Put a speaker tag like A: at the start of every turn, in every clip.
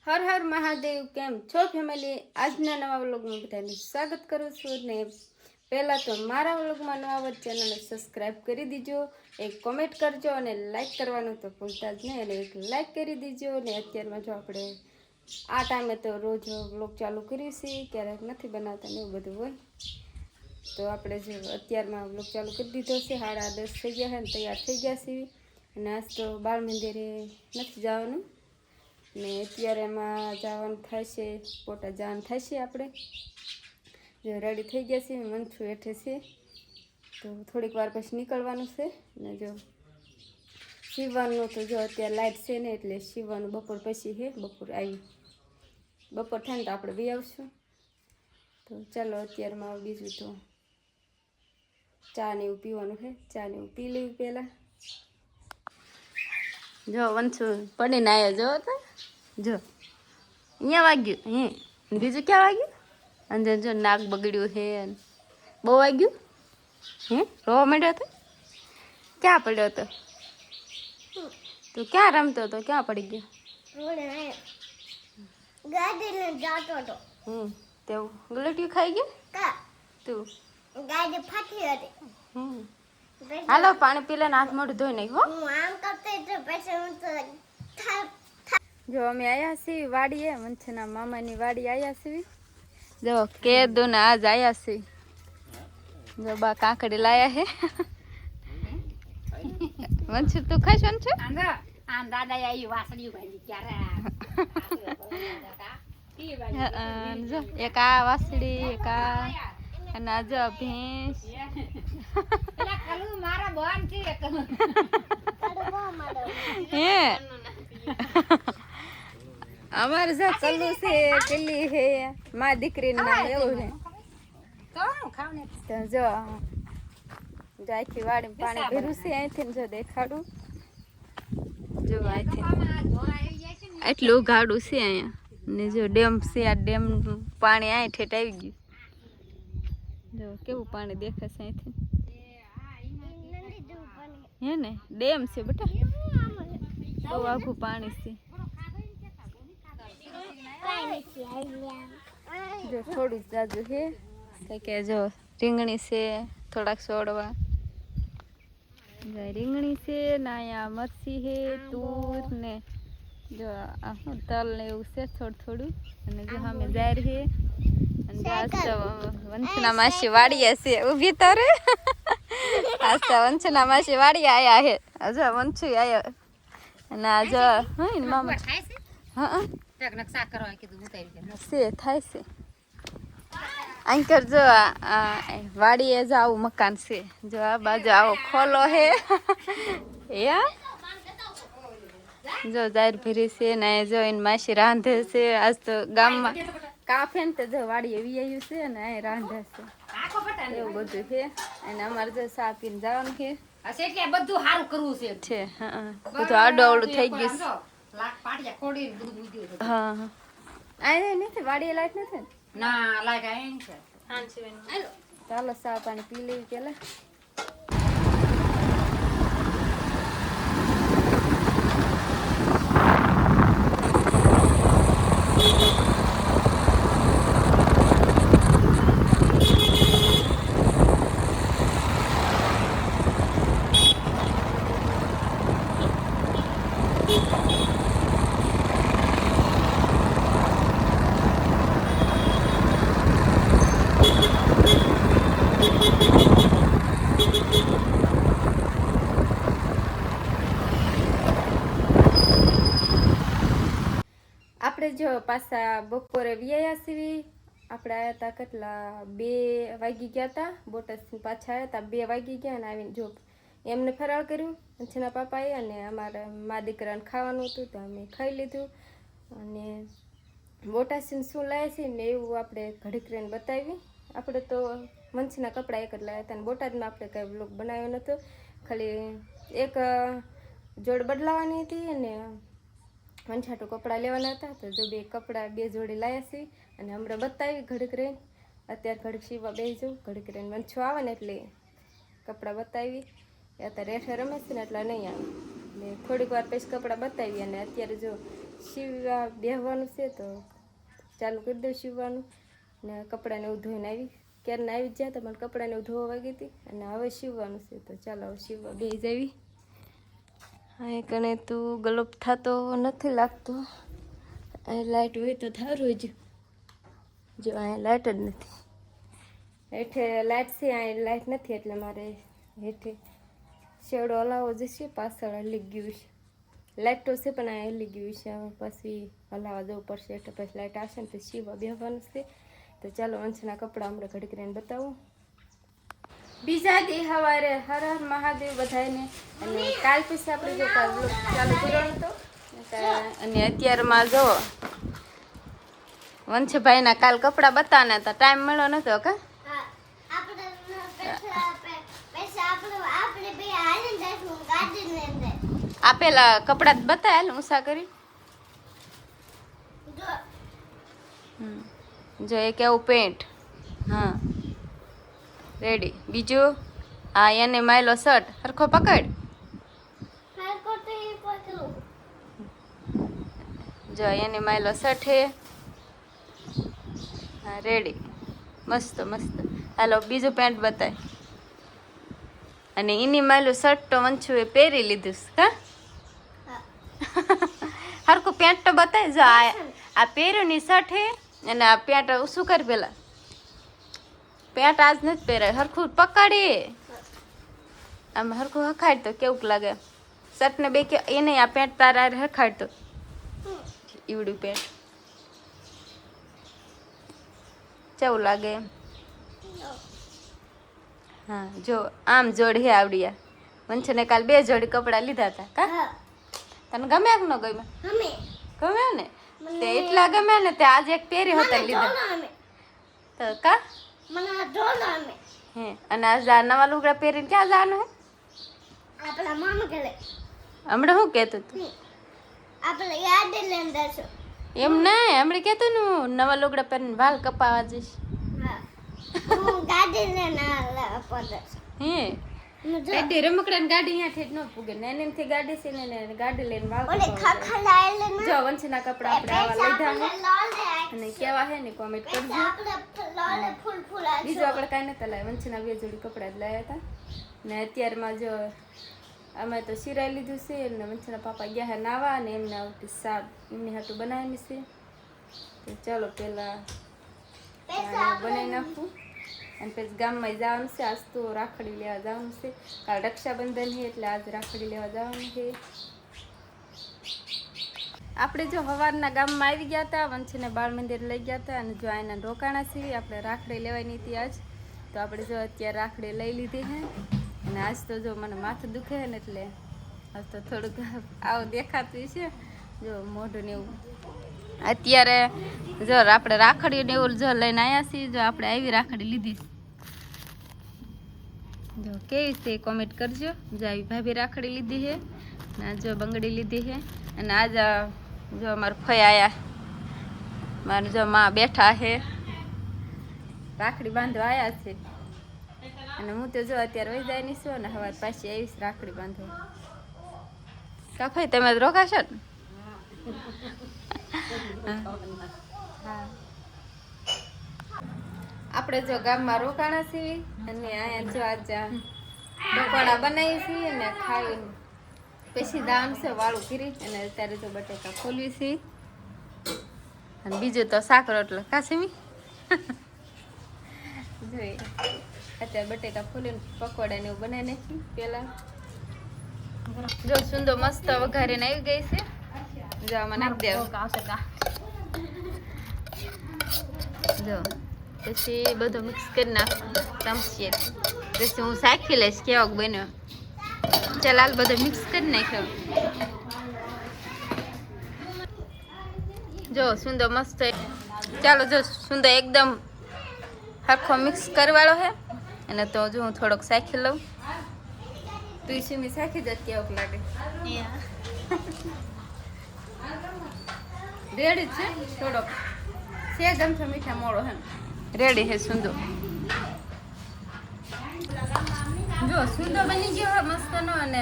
A: હર હર મહાદેવ. કેમ છો ફેમિલી? આજના નવા વ્લોગમાં બધાનું સ્વાગત કરું છું. ને પહેલાં તો મારા વ્લોગમાં નવા હોય ચેનલને સબસ્ક્રાઈબ કરી દીજો, એક કોમેન્ટ કરજો અને લાઈક કરવાનું તો ભૂલતા જ નહીં. એટલે એક લાઈક કરી દીજો. ને અત્યારમાં જો આપણે આ ટાઈમે તો રોજ વ્લોગ ચાલુ કર્યું છે, ક્યારેક નથી બનાવતા ને એવું બધું હોય. તો આપણે જો અત્યારમાં વ્લોગ ચાલુ કરી દીધો છે. 10:30 થઈ ગયા છે ને તૈયાર થઈ ગયા છે. અને આજ તો બાળ મંદિરે નથી જવાનું ને અત્યારે એમાં જવાનું થાય છે, પોટા જવાનું થાય છે. આપણે જો રેડી થઈ ગયા છે, મંછું હેઠે છે, તો થોડીક વાર પછી નીકળવાનું છે. ને જો સીવવાનું તો જો અત્યારે લાઇટ છે ને એટલે સીવવાનું બપોર પછી છે. બપોર થાય ને તો આપણે બી આવશું. તો ચાલો અત્યારમાં બીજું તો ચા ને એવું પીવાનું છે. ચા ને એવું પી લેવું પહેલાં. જો વંશુ પડીને આવ્યો જો તો જો અહીંયા વાગ્યું. બીજું ક્યાં વાગ્યું? અંદર જો નાક બગડ્યું છે. બહુ વાગ્યું. રોવા માંડ્યો હતો. ક્યાં પડ્યો હતો? તું ક્યાં રમતો હતો? ક્યાં પડી ગયો? તેવું ગલટિયું ખાઈ ગયું તું?
B: ગાડી ફાટી હતી.
A: હાલો પાણી પી લે ને હાથ મોઢું ધોઈ નાખ.
B: હું આમ કરતી તો પછી હું તો
A: જો અમે આવ્યા છીએ વાડીએ, મંછના મામાની વાડી આવ્યા છીએ. જો કેદુ ને આજ આવ્યા છીએ. જો બા કાકડી લાયા હે. વંશુ તું ખાઈશ? વંશુ
B: આમ દાદા આવી વાસળી ભાઈ ક્યારે
A: જો એક આ વાસળી, એક આ અને આ જો ભેંસ.
B: મારા બોન છે
A: હે અમારે જો કલ્લુ છે, પેલી હે મા દીકરીનું નામ એવું છે. તો જો આખી વાડીમાં પાણી ભર્યું છે. અહીંથી જો દેખાડું. જો અહીંથી એટલું ગાડું છે અહીંયા. ને જો ડેમ છે, આ ડેમ પાણી અહીં ઠેઠ આવી ગયું. જો કેવું પાણી દેખાશે અહીંથી. હે ને ડેમ છે બેટા, બહુ આખું પાણી છે. જો થોડું જ જાજુ છે કે જો રીંગણી છે, થોડાક છોડવા રીંગણી છે ને અહીંયા મરચી છે, તુર ને જો આ શું તલ ને એવું છે થોડું. અને જો અમે જાહેર છે. અને વંશના માસી વાડીએ છે ઊભી તો રે. વંશના માસી વાડીએ આયા છે. જો વંશુ આયો અને આ જો મામા હા છે થાય છે. આંકર જો વાડીએ જ આવું મકાન છે. જો આ બાજુ આવો ખોલો હે. જો જાહેર ભરી છે ને જો એને માસી રાંધે છે. આજ તો ગામમાં કાફે ને તો જો વાડીએ વી છે ને અહીં રાંધે છે. એવું બધું છે. અને અમારે જો સા પીને જવાનું છે.
B: બધું સારું કરવું છે.
A: હા બધું આડો અવડું થઈ ગયું. હા આ નથી વાડીએ લાઈટ નથી
B: ના લાગે છે.
A: ચાલો સા પાણી પી લેવી પેલા. આપણે જો પાછા બપોરે વ્યાયા સીવી. આપણે આવ્યા હતા કેટલા 2 વાગી ગયા હતા. બોટાદથી પાછા આવ્યા હતા 2 વાગી ગયા. અને આવીને જો એમને ફરાળ કર્યું અંશના પાપાએ. અને અમારા મા દીકરાને ખાવાનું હતું તો અમે ખાઈ લીધું. અને બોટાદથી શું લાવ્યા છીએ ને એવું આપણે ઘડીક રહીને બતાવી. આપણે તો મંછના કપડાં એક જ લાવ્યા હતા. અને બોટાદમાં આપણે કંઈ વ્લોગ બનાવ્યો નહોતો. ખાલી એક જોડ બદલાવાની હતી અને વંછાટું કપડાં લેવાના હતા. તો જો 2 કપડાં 2 જોડી લાવ્યા છીએ. અને હમણાં બતાવી ઘડીક રહીને. અત્યારે ઘડીક સીવવા બેસી ઘડીક રહીને વંછો આવે ને એટલે કપડાં બતાવી. અત્યારે રેઠે રમે છે ને એટલે નહીં આવે. ને થોડીક વાર પછી કપડાં બતાવી. અને અત્યારે જો સીવવા બેહવાનું છે તો ચાલુ કરી દઉં સીવવાનું. ને કપડાને એવું ધોઈને આવી ક્યારના આવી જ જ્યાં તો મને કપડાને એવું ધોવા વાગી હતી અને હવે સીવવાનું છે તો ચાલો હવે સીવવા બેસી જાવી. હા કને તું ગલોપ થતો નથી લાગતો. અહીં લાઇટ હોય તો થારું જ. જો અહીંયા લાઇટ જ નથી. હેઠે લાઇટ છે, અહીં લાઇટ નથી એટલે મારે હેઠે શેડો હલાવવો જશે. પાછળ હલી ગયું છે. લાઇટ તો છે પણ અહીં હલી ગયું છે. હવે પછી હલાવવા જવું પડશે એટલે પછી લાઇટ આવશે ને પછી સીવવા બેસવાનું છે. તો ચાલો અંશના કપડાં હમણાં ઘડી કરીને બતાવું. બીજા દી સવારે હર હર મહાદેવ બધાને. અને કાલ પછી આપણે જો ચાલુ કરવાનો હતો અને અત્યારમાં જો વંશભાઈના કાલ કપડાં બતાવવાના હતા, ટાઈમ મળ્યો નતો કા. આપેલા કપડા બતાવેલ ઉષા કરી. જો એક એવું પેન્ટ, હા રેડી. બીજું આ એને માયલો શર્ટ હરખો પકડ. જો એને માયલો શર્ટ હે, હા રેડી, મસ્ત મસ્ત. હાલો બીજું પેન્ટ બતાય. અને એની માયલું શર્ટ તો વંશુએ પહેરી લીધું કા. હરખું પેન્ટ તો બતાય. જો આ પહેર્યું ની શર્ટ હે અને આ પેન્ટ શું કરી પેલા પેન્ટ આજ નથી પહેરાય. હરખું પકડી આમ હરખું હખાડ તો કેવું લાગે. શર્ટ ને બે કે એ નહીં, આ પેન્ટ તારા હખાડ તો ઈવડું પેન્ટ કેવું લાગે. હા જો આમ જોડી હે આવડિયા. વંશને કાલ 2 જોડી કપડાં લીધા હતા કા. તને ગમે કે ન ગમે? ગમે ને તે એટલા ગમે ને તે આજે એક પહેરી હતા લીધા તો કા. હે અને આજ આ નવા લુગડા પહેરીને ક્યાં જવાનું હે?
B: આપણા મામા ઘરે.
A: હમણાં શું કહેતું તું?
B: આપણે યાદ લઈને જશું.
A: એમ નહીં, હમણાં કહેતું ને હું નવા લુગડા પહેરીને વાલ કપાવા જઈશ.
B: હું ગાડી લઈને પડે.
A: હે એડી રમકડાની ગાડી અહીંયાથી જ ન પૂગે ને એનેથી ગાડી છે ને ગાડી લઈને વાલ કપાવા. જો વંશના કપડા આપણે આવા લીધા અને કેવા હે ને કોમેન્ટ કરજો. બીજું આપણે કાંઈ નતા લાવ્યા. વંશના 2 જોડી કપડાં જ લાવ્યા હતા ને અત્યારમાં જો અમે તો સિરાઈ લીધું છે ને વંશના પાપા ગયા હે નાવા અને એમને આવતી શાક એમની હાટું બનાવેલી છે. તો ચાલો પહેલાં બનાવી નાખું અને પછી ગામમાં જવાનું છે. આજ તો રાખડી લેવા જવાનું છે. કાલ રક્ષાબંધન છે એટલે આજ રાખડી લેવા જવાનું છે. આપણે જો સવારના ગામમાં આવી ગયા હતા, વંશને બાળ મંદિર લઈ ગયા હતા અને જો આના રોકાણા છીએ. આપણે રાખડી લેવાની હતી આજ તો આપણે જો અત્યારે રાખડી લઈ લીધી છે. અને આજ તો જો મને માથું દુખે ને એટલે આજ તો થોડુંક આવું દેખાતું છે. જો મોઢું ને એવું અત્યારે જો આપણે રાખડી ને એવું જો લઈને આવ્યા છીએ. જો આપણે આવી રાખડી લીધી જો કેવી છે કોમેન્ટ કરજો. જો આવી ભાભી રાખડી લીધી છે ને જો બંગડી લીધી છે. અને આજ જો અમારા ફઈ આયા, મારે જો માં બેઠા છે રાખડી બાંધવા આવ્યા છે. અને હું તો જો અત્યારે વહી જાય નહીં છું ને સવાર પાછી આવીશ રાખડી બાંધવા. કા ફઈ તમે રોકાશો ને? હા આપણે જો ગામમાં રોકાણા છીએ અને અહીંયા જો આજ પકોડા બનાવી છીએ ને ખાઈને પછી દામ છે વાળું કરી અને અત્યારે જો બટેકા ખોલવી છીએ અને બીજું તો શાક રોટલો કાશમી જોઈએ. અત્યારે બટેકા ફોલીને પકોડા ને એવું બનાવી નાખી. પેલા જો સુંદર મસ્ત વઘારીને આવી ગઈ છે. જો આમાં નાખી દેવું. જો પછી બધું મિક્સ કરી નાખું ચમચી. પછી હું શાખી લઈશ કેવાક બન્યો. ચાલ હાલ બધું મિક્સ કરી નાખ્યો. જો સુંદર મસ્ત. ચાલો જો સુંદર એકદમ આખો મિક્સ કરવાળો છે અને તો જો હું થોડોક શાખી લઉં. તું ઈસુમી શાખી જ કેવાક લાગે. રેડી છે થોડોક છે ગમતો મીઠા મોળો હે રેડી છે સુંદો. જો સુંદો બની ગયો હે મસ્તનો. અને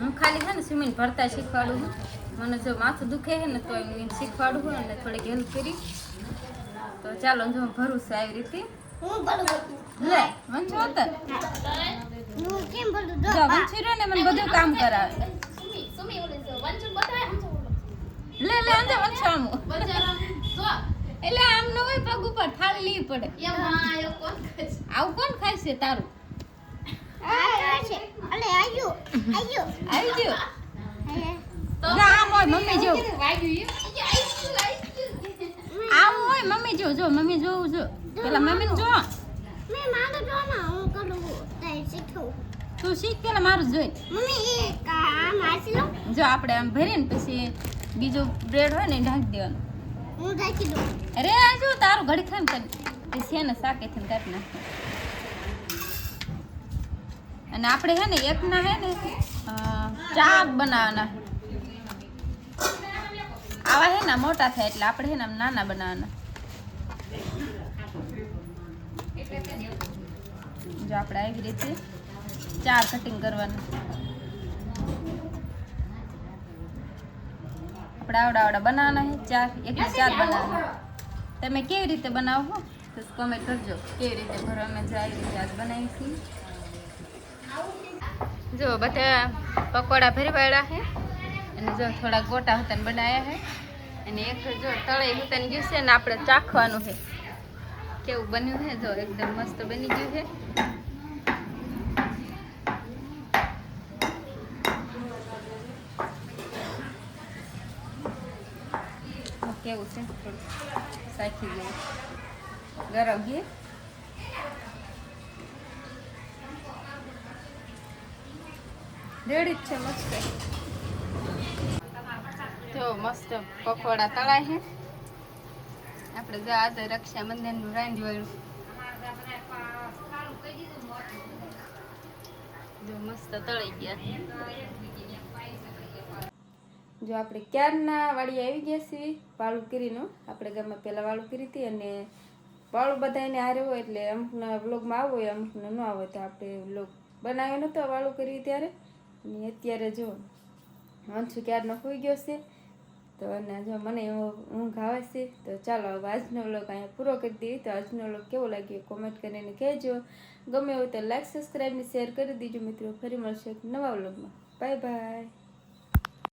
A: હું ખાલી છે ને સુમીને ભરતા શીખવાડું છું. મને જો માથું દુખે છે ને તો એને શીખવાડવું હોય ને થોડીક હેલ્પ કરી. તો ચાલો જો ભરું છું આવી રીતે.
B: હું બોલું
A: લે વંશુ ઉતર.
B: હું કેમ બોલું
A: જો વંશુ રહ્યો ને મને બધું કામ કરાવે. લે લે અંદર વંશુ આમ. એટલે આમ ન હોય પગ ઉપર થાળી લેવી પડે. આવું કોણ ખાય છે તારું?
B: અલે આયુ
A: આવી ગયો. ના આમ હોય મમ્મી જેવું. આમ હોય મમ્મી જેવું. જો મમ્મી જોવું જો. પેલા મમ્મી જો.
B: મેં મારું જો ના હું કરું તે શીખું.
A: તું શીખ પેલા મારું જોઈ.
B: મમ્મી એક આમ આસી લો
A: જો આપણે આમ ભરીએ ને પછી બીજું બ્રેડ હોય ને એ ઢાંકી દેવાનું.
B: હું રાખી દઉં.
A: અરે આ જો તારું ઘડી ખામ કરી છે ને શાકેથી કાઢી નાખે. અને આપણે હે ને એકના હે ને ચાર બનાવવાના. આવા હે ને મોટા થાય એટલે આપણે હે ને આમ નાના બનાવવાના. જો આપણે આવી રીતે 4 કટિંગ કરવાના. આપણે આવડા બનાવવાના છે 4 એકના 4 બનાવવાના. તમે કેવી રીતે બનાવો છો તો કમેન્ટ કરજો કેવી રીતે ભરો. અમે જો આવી રીતે આજ બનાવી છીએ. જો બધા પકોડા ભરી વાળ્યા છે અને જો થોડા ગોટા હતા બનાવ્યા છે અને એક જો તળે હુતાને ગયું છે ને આપણે ચાખવાનું છે કેવું બન્યું છે. જો એકદમ મસ્ત બની ગયું છે. કેવું છે થોડું સાચી ગયું ગરમ ઘી. રેડી જ છે મસ્ત. જો મસ્ત પકોડા તળાય છે. આપણે જો આજે રક્ષાબંધનનું રાંધ્યું જો મસ્ત તળાઈ ગયા. જો આપણે ક્યારના વાડી આવી ગયા છીએ વાળું કરીનું. આપણે ગામમાં પહેલાં વાળું કરી હતી અને વાળું બધાને હારે હોય એટલે અમુકના વ્લોગમાં આવો હોય અમુકને ન આવે તો આપણે વ્લોગ બનાવ્યો નહોતો વાળું કરી ત્યારે. અને અત્યારે જો વંશુ ક્યારનો હોઈ ગયો છે તો અને જો મને ઊંઘ આવે છે. તો ચાલો હવે આજનો વ્લોગ અહીંયા પૂરો કરી દઈએ. તો આજનો વ્લોગ કેવો લાગ્યો કોમેન્ટ કરીને કહેજો. ગમે હોય તો લાઈક સબસ્ક્રાઈબ ને શેર કરી દીજો મિત્રો. ફરી મળશે એક નવા વ્લોગમાં. Bye bye.